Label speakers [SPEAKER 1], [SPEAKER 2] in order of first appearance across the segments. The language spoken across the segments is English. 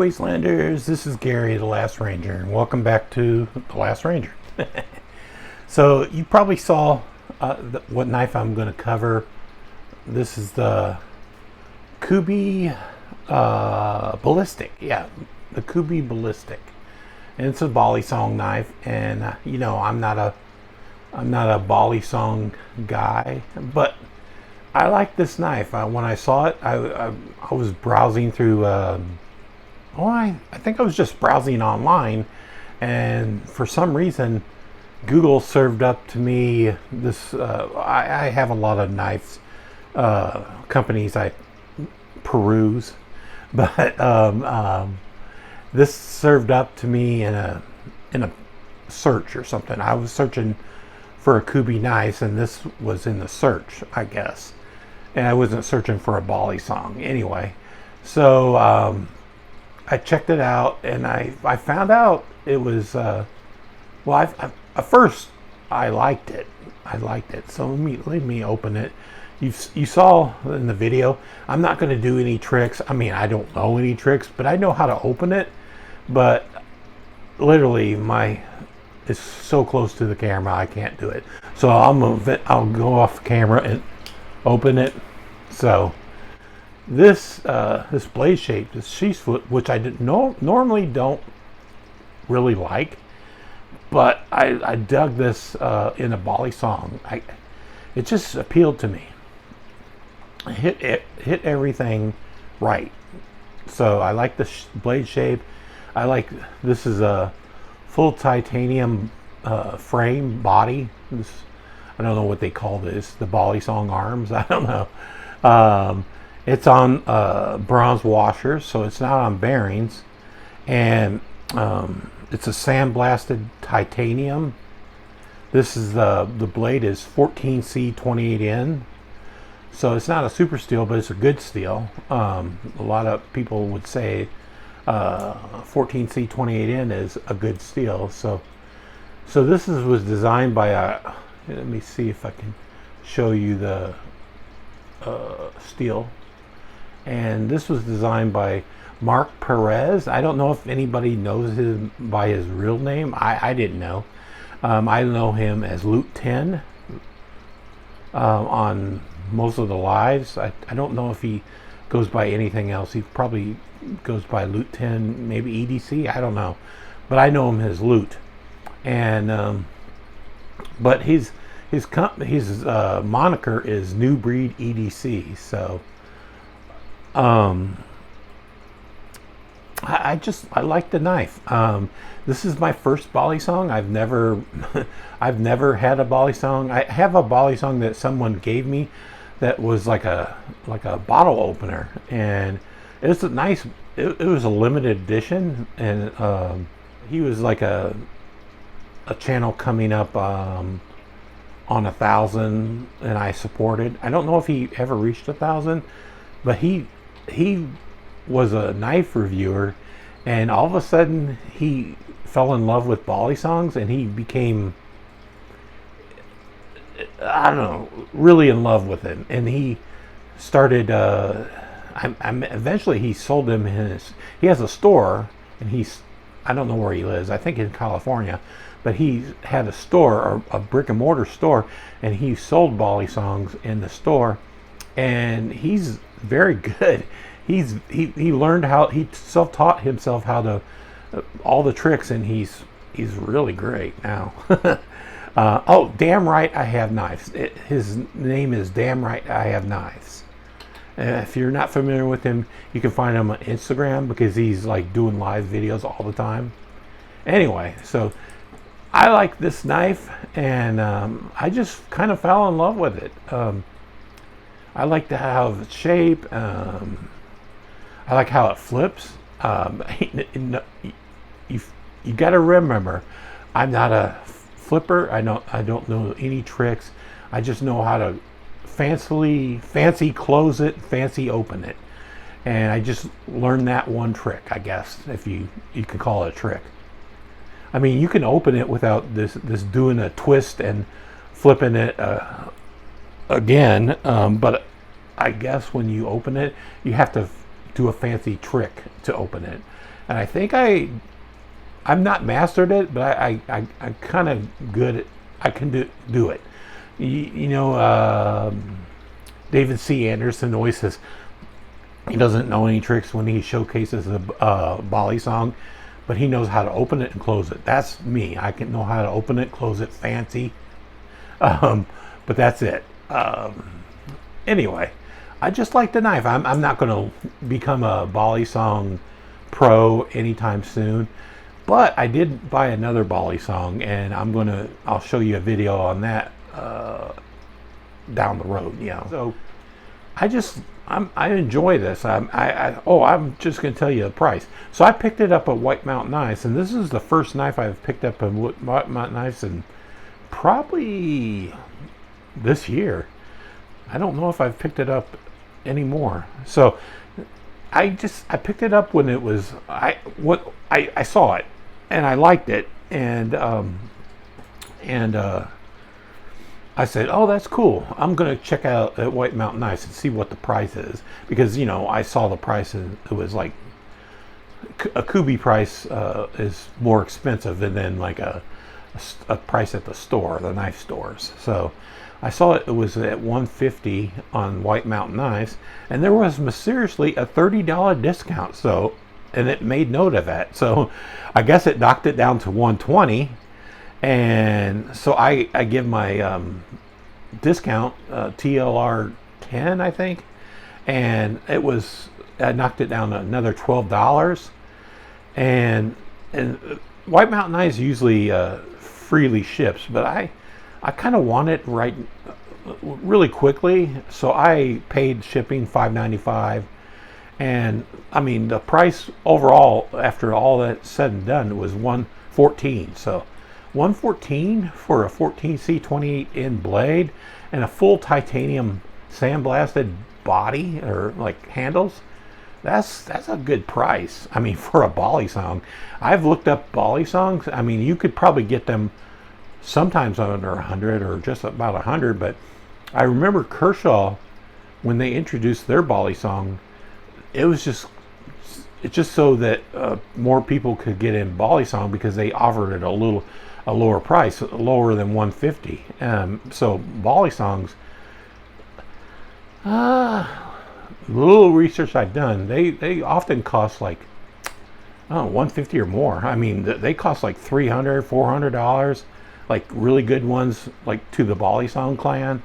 [SPEAKER 1] Wastelanders, this is Gary, the Last Ranger, and welcome back to the Last Ranger. So you probably saw what knife I'm going to cover. This is the Kubey Ballistic. Yeah, the Kubey Ballistic, and it's a Balisong knife. And you know, I'm not a Balisong guy, but I like this knife. When I saw it, I was browsing through. I think I was just browsing online, and for some reason, Google served up to me this. I have a lot of knives companies I peruse, but this served up to me in a search or something. I was searching for a Kubey knife, and this was in the search, I guess. And I wasn't searching for a Balisong anyway. So I checked it out, and I found out it was at first I liked it. So let me open it. You saw in the video, I'm not going to do any tricks. I mean, I don't know any tricks, but I know how to open it. But literally, it's so close to the camera, I can't do it. So I'll go off camera and open it. So this blade shape, this Sheepsfoot, which I normally don't really like, but I dug this in a Balisong. It just appealed to me. It hit everything right. So I like the blade shape. This is a full titanium frame body. I don't know what they call this, the Balisong arms. I don't know. It's on bronze washers, so it's not on bearings, and it's a sandblasted titanium. This is the blade is 14C28N, so it's not a super steel, but it's a good steel. A lot of people would say 14C28N is a good steel. So this was designed by let me see if I can show you the steel. And this was designed by Mark Perez. I don't know if anybody knows him by his real name. I didn't know. I know him as Loot 10 on most of the lives. I don't know if he goes by anything else. He probably goes by Loot 10, maybe EDC. I don't know, but I know him as Loot. And but his moniker is New Breed EDC. So I like the knife. This is my first Balisong. I've never had a Balisong. I have a Balisong that someone gave me that was like a bottle opener, and it's a nice. It was a limited edition, and he was like a channel coming up on 1,000, and I supported. I don't know if he ever reached 1,000, but he was a knife reviewer, and all of a sudden he fell in love with Balisongs, and he became, I don't know, really in love with it. And he started eventually he sold him he has a store, and I don't know where he lives, I think in California, but he had a store, or a brick and mortar store, and he sold Balisongs in the store, and he's very good. He learned how, he self-taught himself how to all the tricks, and he's really great now. Oh, damn right I have knives. His name is Damn Right I Have Knives. If you're not familiar with him, you can find him on Instagram, because he's like doing live videos all the time. Anyway, so I like this knife, and I just kind of fell in love with it. I like how its shape. I like how it flips. You got to remember, I'm not a flipper. I don't know any tricks. I just know how to fancy close it, fancy open it, and I just learned that one trick, I guess, if you could call it a trick. I mean, you can open it without this doing a twist and flipping it again, but I guess when you open it, you have to do a fancy trick to open it. and I think I've not mastered it, but I kind of good at, I can do it. You know, David C. Anderson always says he doesn't know any tricks when he showcases a Balisong, but he knows how to open it and close it. That's me. I can know how to open it, close it, fancy, but that's it. Anyway, I just like the knife. I'm not going to become a Balisong pro anytime soon, but I did buy another Balisong, and I'll show you a video on that down the road. You know, so I enjoy this. I'm just going to tell you the price. So I picked it up at White Mountain Knives, and this is the first knife I've picked up at White Mountain Knives in probably this year. I don't know if I've picked it up anymore. So I picked it up when it was I saw it and I liked it, and I said, oh, that's cool. I'm going to check out at White Mountain Knives and see what the price is, because, you know, I saw the price and it was like a Kubey price is more expensive than like a price at the store, the knife stores. So I saw it was at $150 on White Mountain Knives, and there was mysteriously a $30 discount. So, and it made note of that. So I guess it knocked it down to $120. And so I give my discount TLR 10, I think, and I knocked it down to another $12. And White Mountain Knives usually freely ships, but I kind of want it really quickly, so I paid shipping $5.95. And I mean, the price overall after all that said and done was $114. So $114 for a 14C 28 blade and a full titanium sandblasted body, or like handles. That's a good price. I mean, for a Balisong. I've looked up Balisongs. I mean, you could probably get them sometimes under 100 or just about 100, but I remember Kershaw, when they introduced their Balisong, it's just so that more people could get in Balisong, because they offered it a lower price, lower than $150. So Balisongs, little research I've done, they often cost like $150 or more. I mean, they cost like $300, $400. Like really good ones, like to the Balisong clan,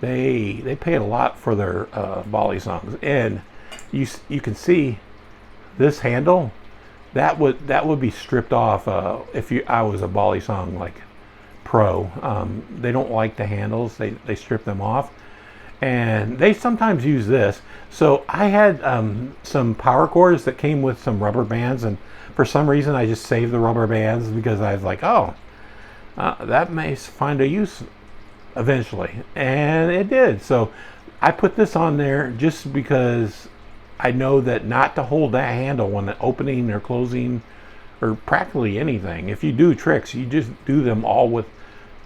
[SPEAKER 1] they paid a lot for their Balisongs. And you can see this handle. That would be stripped off if I was a Balisong like pro. They don't like the handles. They strip them off, and they sometimes use this. So I had some power cords that came with some rubber bands, and for some reason I just saved the rubber bands, because I was like, oh, that may find a use eventually, and it did. So I put this on there just because I know that not to hold that handle when opening or closing or practically anything. If you do tricks, you just do them all with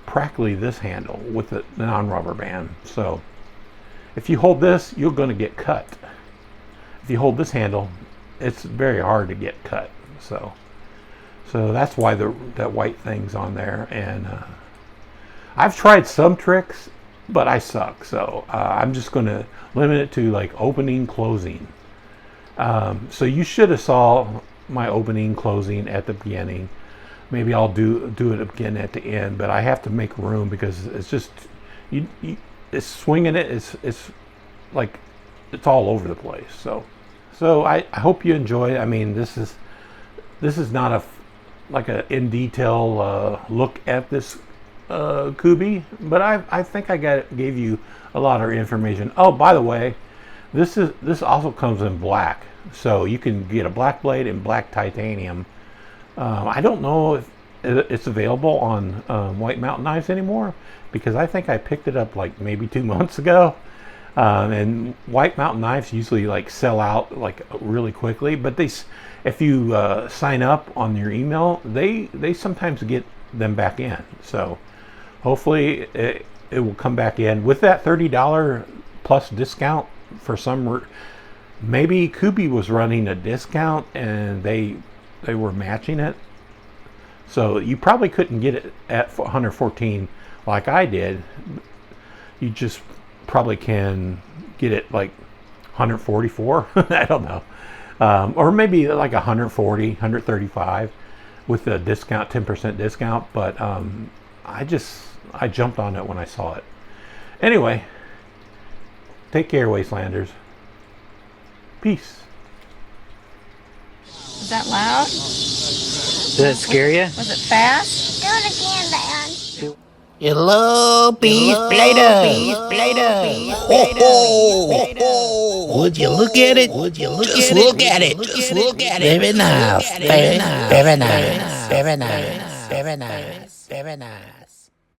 [SPEAKER 1] practically this handle with the non-rubber band. So if you hold this, you're going to get cut. If you hold this handle, it's very hard to get cut. So that's why that white thing's on there. And I've tried some tricks, but I suck. So I'm just going to limit it to like opening, closing. So you should have saw my opening, closing at the beginning. Maybe I'll do it again at the end, but I have to make room, because it's just it's swinging it. It's like it's all over the place. So I hope you enjoy it. I mean, this is not like a in detail look at this Kubey, but I think I gave you a lot of information. Oh, by the way, this also comes in black, so you can get a black blade and black titanium. I don't know if it's available on White Mountain Knives anymore, because I think I picked it up like maybe 2 months ago. And White Mountain Knives usually like sell out like really quickly, but if you sign up on your email, they sometimes get them back in. So hopefully it will come back in with that $30 plus discount. For some, maybe Kubey was running a discount and they they were matching it. So you probably couldn't get it at 114 like I did. You just probably can get it like 144. I don't know. Or maybe like 140, 135 with the discount, 10% discount. But I jumped on it when I saw it. Anyway, take care, Wastelanders. Peace.
[SPEAKER 2] Was that loud?
[SPEAKER 3] Did it scare you?
[SPEAKER 2] Was it fast?
[SPEAKER 4] Do it again, Dad.
[SPEAKER 5] Hello, Beast Blader. Ho, ho, ho. Would you look at it? Just look at it. Just look at it. Very nice. Very nice. Very nice. Very nice. Very nice. Very nice.